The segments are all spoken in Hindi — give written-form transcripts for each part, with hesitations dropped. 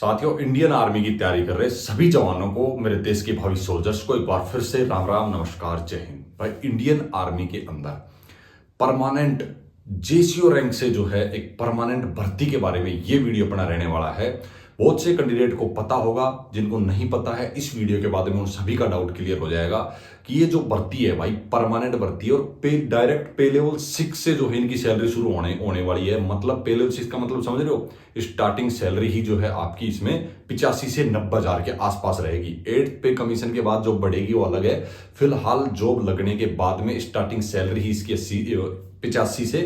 साथियों, इंडियन आर्मी की तैयारी कर रहे सभी जवानों को, मेरे देश के भावी सोल्जर्स को एक बार फिर से राम राम, नमस्कार, जय हिंद। भाई, इंडियन आर्मी के अंदर परमानेंट जेसीओ रैंक से जो है एक परमानेंट भर्ती के बारे में ये वीडियो अपना रहने वाला है। बहुत से कैंडिडेट को पता होगा, जिनको नहीं पता है इस वीडियो के बाद में उन सभी का डाउट क्लियर हो जाएगा कि ये जो भर्ती है भाई परमानेंट भर्ती है और डायरेक्ट पे लेवल 6 से जो है इनकी सैलरी शुरू होने वाली है। मतलब पे लेवल 6 का मतलब समझ रहे हो, स्टार्टिंग सैलरी ही जो है आपकी इसमें 85 से 90,000 के आसपास रहेगी। 8th पे कमीशन के बाद जो बढ़ेगी वो अलग है। फिलहाल जॉब लगने के बाद में स्टार्टिंग सैलरी ही इसकी 85 से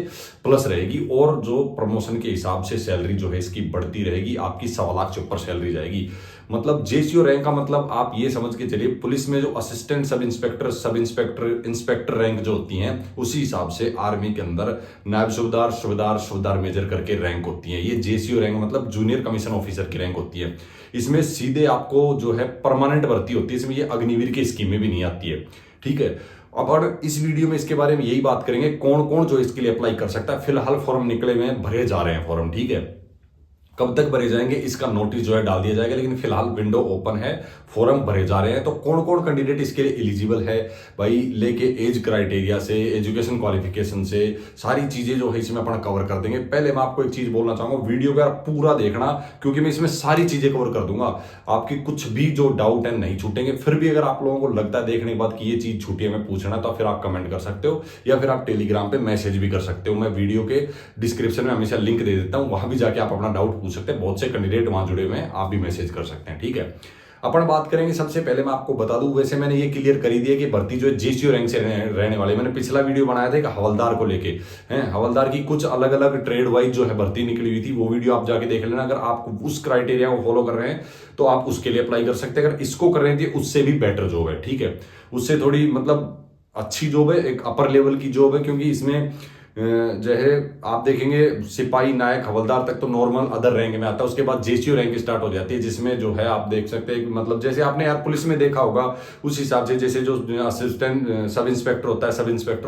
प्लस रहेगी और जो प्रमोशन के हिसाब से सैलरी जो है इसकी बढ़ती रहेगी, आपकी 1.25 लाख से ऊपर सैलरी जाएगी। मतलब जेसीओ रैंक का मतलब आप ये समझ के चलिए, पुलिस में जो assistant sub inspector inspector rank जो होती हैं उसी हिसाब से आर्मी के अंदर नायब सूबेदार मेजर करके रैंक होती है। ये जेसीओ रैंक मतलब जूनियर कमीशन ऑफिसर की रैंक होती है। इसमें सीधे आपको जो है परमानेंट भर्ती होती है, इसमें ये अग्निवीर की स्कीमें भी नहीं आती है। ठीक है, अब और इस वीडियो में इसके बारे में यही बात करेंगे कौन कौन जो इसके लिए अप्लाई कर सकता है। फिलहाल फॉर्म निकले हुए हैं, भरे जा रहे हैं फॉर्म। ठीक है, कब तक भरे जाएंगे इसका नोटिस जो है डाल दिया जाएगा, लेकिन फिलहाल विंडो ओपन है, फॉर्म भरे जा रहे हैं। तो कौन कौन कैंडिडेट इसके लिए एलिजिबल है भाई, लेके एज क्राइटेरिया से, एजुकेशन क्वालिफिकेशन से, सारी चीजें जो है इसमें अपन कवर कर देंगे। पहले मैं आपको एक चीज बोलना चाहूंगा, वीडियो को पूरा देखना, क्योंकि मैं इसमें सारी चीजें कवर कर दूंगा। आपकी कुछ भी जो डाउट है नहीं छूटेंगे। फिर भी अगर आप लोगों को लगता है देखने के बाद कि ये चीज छूटी है, मैं पूछना, तो फिर आप कमेंट कर सकते हो या फिर आप टेलीग्राम पे मैसेज भी कर सकते हो। मैं वीडियो के डिस्क्रिप्शन में हमेशा लिंक दे देता हूं, वहां भी जाके आप अपना डाउट पूछ सकते हैं। बहुत से कैंडिडेट वहां जुड़े हुए हैं, आप भी मैसेज कर सकते हैं। ठीक है, अपन बात करेंगे। सबसे पहले मैं आपको बता दूं, वैसे मैंने ये क्लियर कर ही दिया कि भर्ती जो है जेसीओ रैंक से रहने वाले। मैंने पिछला वीडियो बनाया था कि हवलदार को लेके हैं, हवलदार की कुछ अलग अलग ट्रेड वाइज जो है भर्ती निकली हुई थी, वो वीडियो आप जाके देख लेना। अगर आप उस क्राइटेरिया को फॉलो कर रहे हैं तो आप उसके लिए अप्लाई कर सकते हैं। अगर इसको कर रहे थे उससे भी बेटर जॉब है। ठीक है, उससे थोड़ी मतलब अच्छी जॉब है, एक अपर लेवल की जॉब है, क्योंकि इसमें जो है आप देखेंगे सिपाही, नायक, हवलदार तक तो नॉर्मल अदर रैंक में आता है। उसके बाद जेसीओ रैंक स्टार्ट हो जाती है, जिसमें जो है आप देख सकते हैं मतलब जैसे आपने यार पुलिस में देखा होगा, उस हिसाब से जैसे जो असिस्टेंट सब इंस्पेक्टर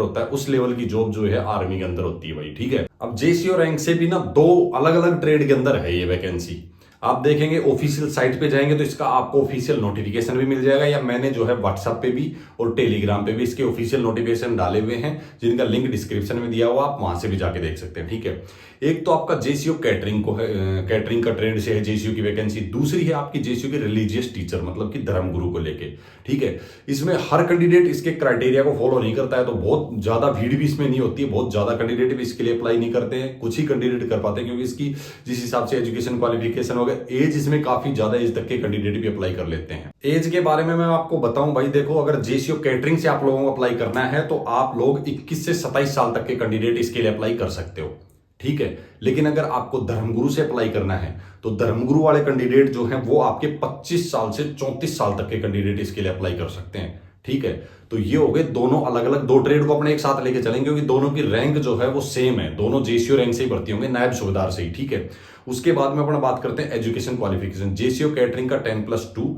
होता है उस लेवल की जॉब जो है आर्मी के अंदर होती है भाई। ठीक है, अब जेसीओ रैंक से भी ना 2 अलग अलग ट्रेड के अंदर है ये वैकेंसी। आप देखेंगे ऑफिशियल साइट पे जाएंगे तो इसका आपको ऑफिशियल नोटिफिकेशन भी मिल जाएगा, या मैंने जो है व्हाट्सएप पे भी और टेलीग्राम पे भी इसके ऑफिशियल नोटिफिकेशन डाले हुए हैं, जिनका लिंक डिस्क्रिप्शन में दिया हुआ, आप वहां से भी जाके देख सकते हैं। ठीक है, एक तो आपका जेसीओ कैटरिंग को है, कैटरिंग का ट्रेंड से है जेसीओ की वैकेंसी। दूसरी है आपकी जेसीओ की रिलीजियस टीचर, मतलब कि धर्मगुरु को लेके। ठीक है, इसमें हर कैंडिडेट इसके क्राइटेरिया को फॉलो नहीं करता है, तो बहुत ज्यादा भीड़ भी इसमें नहीं होती है। बहुत ज्यादा कैंडिडेट भी इसके लिए अप्लाई नहीं करते हैं, कुछ ही कैंडिडेट कर पाते हैं, क्योंकि इसकी जिस हिसाब से एजुकेशन क्वालिफिकेशन हो गया, एज इसमें काफी ज्यादा एज तक के कैंडिडेट भी अप्लाई कर लेते हैं। एज के बारे में मैं आपको बताऊं भाई, देखो अगर जेसीओ कैटरिंग से आप लोगों को अप्लाई करना है तो आप लोग 21 से 27 साल तक के कैंडिडेट इसके लिए अप्लाई कर सकते हो। ठीक है, लेकिन अगर आपको धर्मगुरु से अप्लाई करना है तो धर्मगुरु वाले कैंडिडेट जो हैं वो आपके 25 साल से 34 साल तक के कैंडिडेट इसके लिए अप्लाई कर सकते हैं। ठीक है, तो ये हो गए दोनों अलग अलग, 2 ट्रेड को अपने एक साथ लेके चलेंगे, क्योंकि दोनों की रैंक जो है वो सेम है, दोनों जेसीओ रैंक से ही भर्ती होंगे, नायब सूबेदार से ही। ठीक है, उसके बाद में अपना बात करते हैं एजुकेशन क्वालिफिकेशन। जेसीओ कैटरिंग का 10+2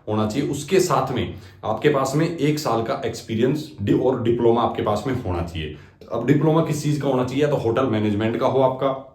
होना चाहिए, उसके साथ में आपके पास में 1 साल का एक्सपीरियंस और डिप्लोमा आपके पास में होना चाहिए। अब डिप्लोमा किस चीज का होना चाहिए, या तो होटल मैनेजमेंट का हो आपका,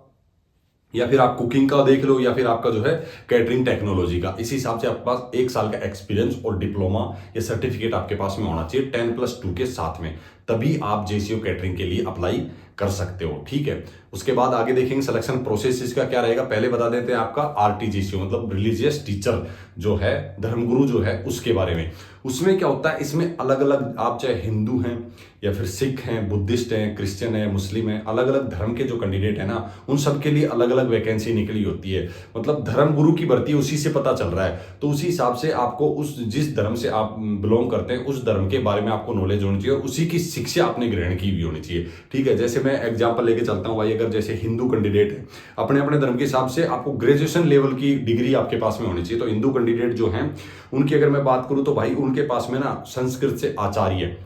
या फिर आप कुकिंग का देख लो, या फिर आपका जो है कैटरिंग टेक्नोलॉजी का। इस हिसाब से आपके पास 1 साल का एक्सपीरियंस और डिप्लोमा या सर्टिफिकेट आपके पास में होना चाहिए 10+2 के साथ में, तभी आप जेसीओ कैटरिंग के लिए अप्लाई कर सकते हो। ठीक है, उसके बाद आगे देखेंगे सिलेक्शन प्रोसेस इसका क्या रहेगा। पहले बता देते हैं आपका आरटीजीसीओ मतलब रिलीजियस टीचर जो है, धर्मगुरु जो है, उसके बारे में। उसमें क्या होता है, इसमें अलग अलग, आप चाहे हिंदू हैं या फिर सिख हैं, बुद्धिस्ट हैं, क्रिश्चियन है, मुस्लिम है, अलग अलग धर्म के जो कैंडिडेट है ना, उन सबके लिए अलग अलग वैकेंसी निकली होती है। मतलब धर्मगुरु की भर्ती उसी से पता चल रहा है, तो उसी हिसाब से आपको उस जिस धर्म से आप बिलोंग करते हैं उस धर्म के बारे में आपको नॉलेज होनी चाहिए और उसी की शिक्षा आपने ग्रहण की भी होनी चाहिए। ठीक है, जैसे मैं एग्जाम्पल लेके चलता हूँ भाई, अगर जैसे हिंदू कैंडिडेट है, अपने अपने धर्म के हिसाब से आपको ग्रेजुएशन लेवल की डिग्री आपके पास में होनी चाहिए। तो हिंदू कैंडिडेट जो हैं उनकी अगर मैं बात करूं तो भाई उनके पास में ना संस्कृत से आचार्य,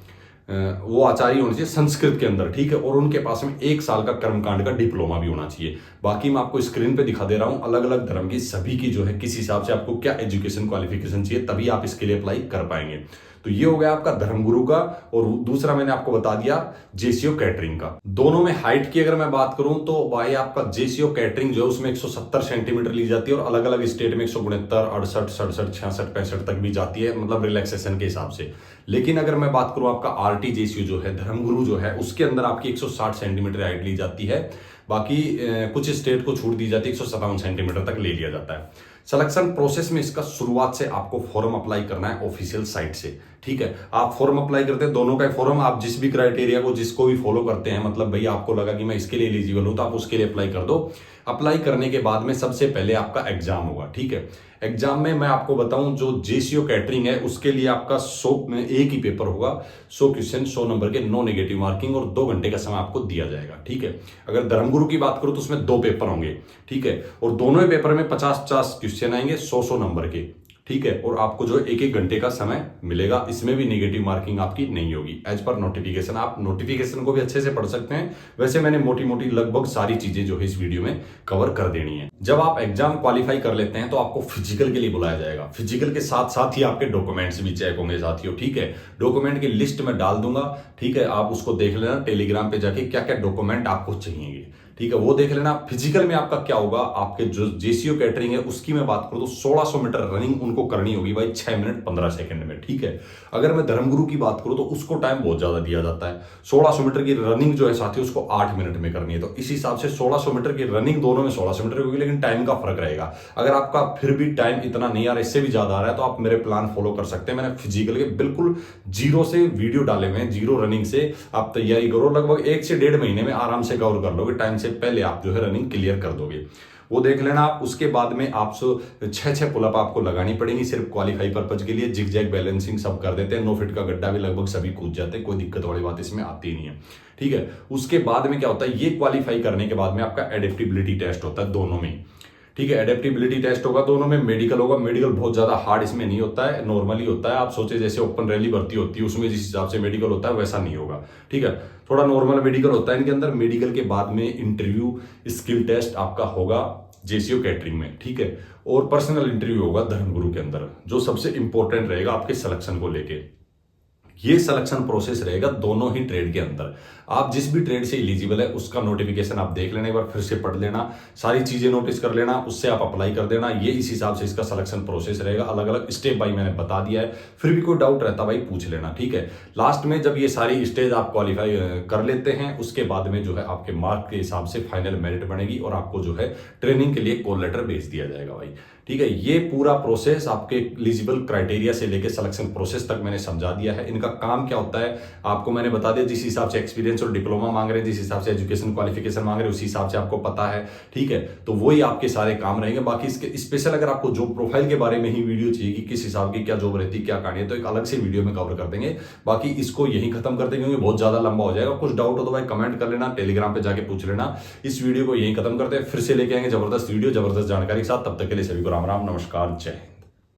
वो आचार्य होने चाहिए संस्कृत के अंदर। ठीक है, और उनके पास में 1 साल का कर्मकांड का डिप्लोमा भी होना चाहिए। बाकी मैं आपको स्क्रीन पे दिखा दे रहा हूं अलग अलग धर्म की सभी की जो है किस हिसाब से आपको क्या एजुकेशन क्वालिफिकेशन चाहिए, तभी आप इसके लिए अप्लाई कर पाएंगे। तो ये हो गया आपका धर्मगुरु का, और दूसरा मैंने आपको बता दिया जेसीओ कैटरिंग का। दोनों में हाइट की अगर मैं बात करूं तो भाई आपका जेसीओ कैटरिंग जो है उसमें 170 सेंटीमीटर ली जाती है, और अलग अलग स्टेट में 169, 68, 67, 66, 65 तक भी जाती है, मतलब रिलैक्सेशन के हिसाब से। लेकिन अगर मैं बात करूं आपका आरटी जेसीओ जो है, धर्मगुरु जो है, उसके अंदर आपकी 160 सेंटीमीटर हाइट ली जाती है। बाकी कुछ स्टेट को छूट दी जाती है, 157 सेंटीमीटर तक ले लिया जाता है। सिलेक्शन प्रोसेस में इसका शुरुआत से आपको फॉर्म अप्लाई करना है ऑफिशियल साइट से, ठीक है। आप फॉर्म अप्लाई करते हैं, दोनों का फॉर्म, आप जिस भी क्राइटेरिया को जिसको भी फॉलो करते हैं, मतलब भैया आपको लगा कि मैं इसके लिए एलिजिबल हूं तो आप उसके लिए अप्लाई कर दो। अप्लाई करने के बाद में सबसे पहले आपका एग्जाम होगा, ठीक है। एग्जाम में मैं आपको बताऊं, जो जेसीओ कैटरिंग है उसके लिए आपका 100 में एक ही पेपर होगा, 100 क्वेश्चन 100 नंबर के, नो नेगेटिव मार्किंग, और 2 घंटे का समय आपको दिया जाएगा, ठीक है। अगर धर्मगुरु की बात करूं तो उसमें 2 पेपर होंगे, ठीक है, और दोनों ही पेपर में 50-50 क्वेश्चन आएंगे 100-100 नंबर के, ठीक है। और आपको जो 1-1 घंटे का समय मिलेगा, इसमें भी नेगेटिव मार्किंग आपकी नहीं होगी, एज पर नोटिफिकेशन। आप नोटिफिकेशन को भी अच्छे से पढ़ सकते हैं। वैसे मैंने मोटी मोटी लगभग सारी चीजें जो है इस वीडियो में कवर कर देनी है। जब आप एग्जाम क्वालिफाई कर लेते हैं तो आपको फिजिकल के लिए बुलाया जाएगा। फिजिकल के साथ साथ ही आपके डॉक्यूमेंट्स भी चेक होंगे साथियों, ठीक है। डॉक्यूमेंट की लिस्ट में डाल दूंगा, ठीक है, आप उसको देख लेना टेलीग्राम पे जाके क्या क्या डॉक्यूमेंट आपको चाहिए, ठीक है, वो देख लेना। फिजिकल में आपका क्या होगा, आपके जो जेसीओ कैटरिंग है उसकी मैं बात करूं तो 1600 मीटर रनिंग उनको करनी होगी भाई 6 मिनट 15 सेकंड में, ठीक है। अगर मैं धर्मगुरु की बात करूं तो उसको टाइम बहुत ज्यादा दिया जाता है। 1600 मीटर की रनिंग जो है साथियों उसको 8 मिनट में करनी है, तो इस हिसाब से 1600 मीटर की रनिंग दोनों में 1600 मीटर होगी, लेकिन टाइम का फर्क रहेगा। अगर आपका फिर भी टाइम इतना नहीं आ रहा, इससे भी ज्यादा आ रहा है, तो आप मेरे प्लान फॉलो कर सकते हैं। मैंने फिजिकल के बिल्कुल जीरो से वीडियो डाले हुए हैं, जीरो रनिंग से आप तैयारी करो, लगभग 1 से 1.5 महीने में आराम से कवर कर लोगे। टाइम से पहले आप जो है रनिंग क्लियर कर दोगे, वो देख लेना आप। उसके बाद में आप 6 पुलअप आपको लगानी पड़ेगी सिर्फ क्वालिफाई पर्पज के लिए। जिग जैग बैलेंसिंग सब कर देते हैं, 9 फीट का गड्ढा भी लगभग सभी कूद जाते हैं, कोई दिक्कत वाली बात इसमें आती नहीं है, ठीक है। उसके बाद में क्या होता है, ये क्वालिफाई करने के बाद में आपका एडेप्टिबिलिटी टेस्ट होता है दोनों में, ठीक है। एडेप्टिबिलिटी टेस्ट होगा दोनों में, मेडिकल होगा। मेडिकल बहुत ज्यादा हार्ड इसमें नहीं होता है, नॉर्मली होता है। आप सोचे जैसे ओपन रैली भर्ती होती है उसमें जिस हिसाब से मेडिकल होता है वैसा नहीं होगा, ठीक है। थोड़ा नॉर्मल मेडिकल होता है इनके अंदर। मेडिकल के बाद में इंटरव्यू स्किल टेस्ट आपका होगा जेसीओ कैटरिंग में, ठीक है। और पर्सनल इंटरव्यू होगा धर्मगुरु के अंदर, जो सबसे इंपॉर्टेंट रहेगा आपके सिलेक्शन को लेके। ये सिलेक्शन प्रोसेस रहेगा दोनों ही ट्रेड के अंदर। आप जिस भी ट्रेड से एलिजिबल है उसका नोटिफिकेशन आप देख लेना, एक बार फिर से पढ़ लेना, सारी चीजें नोटिस कर लेना, उससे आप अप्लाई कर देना। ये इस हिसाब से इसका सिलेक्शन प्रोसेस रहेगा, अलग अलग स्टेप बाई मैंने बता दिया है। फिर भी कोई डाउट रहता भाई पूछ लेना, ठीक है। लास्ट में जब ये सारी स्टेज आप क्वालिफाई कर लेते हैं उसके बाद में जो है आपके मार्क के हिसाब से फाइनल मेरिट बनेगी, और आपको जो है ट्रेनिंग के लिए कॉल लेटर भेज दिया जाएगा भाई, ठीक है। ये पूरा प्रोसेस आपके एलिजिबल क्राइटेरिया से लेकर सिलेक्शन प्रोसेस तक मैंने समझा दिया है। इनका काम क्या होता है आपको मैंने बता दिया। जिस हिसाब से एक्सपीरियंस और डिप्लोमा मांग रहे हैं, जिस हिसाब से एजुकेशन क्वालिफिकेशन मांग रहे हैं, उसी हिसाब से आपको पता है, ठीक है। तो वही आपके सारे काम रहेंगे। बाकी इसके स्पेशल अगर आपको जॉब प्रोफाइल के बारे में ही वीडियो चाहिए कि किस हिसाब की क्या जॉब रहती है, क्या कहानी है, तो एक अलग से वीडियो में कवर कर देंगे। बाकी इसको यही खत्म कर देंगे क्योंकि बहुत ज्यादा लंबा हो जाएगा। कुछ डाउट हो तो भाई कमेंट कर लेना, टेलीग्राम पे जाके पूछ लेना। इस वीडियो को यही खत्म करते हैं, फिर से लेके आएंगे जबरदस्त वीडियो जबरदस्त जानकारी के साथ। तब तक के लिए सभी को राम राम, नमस्कार, जय हिंद।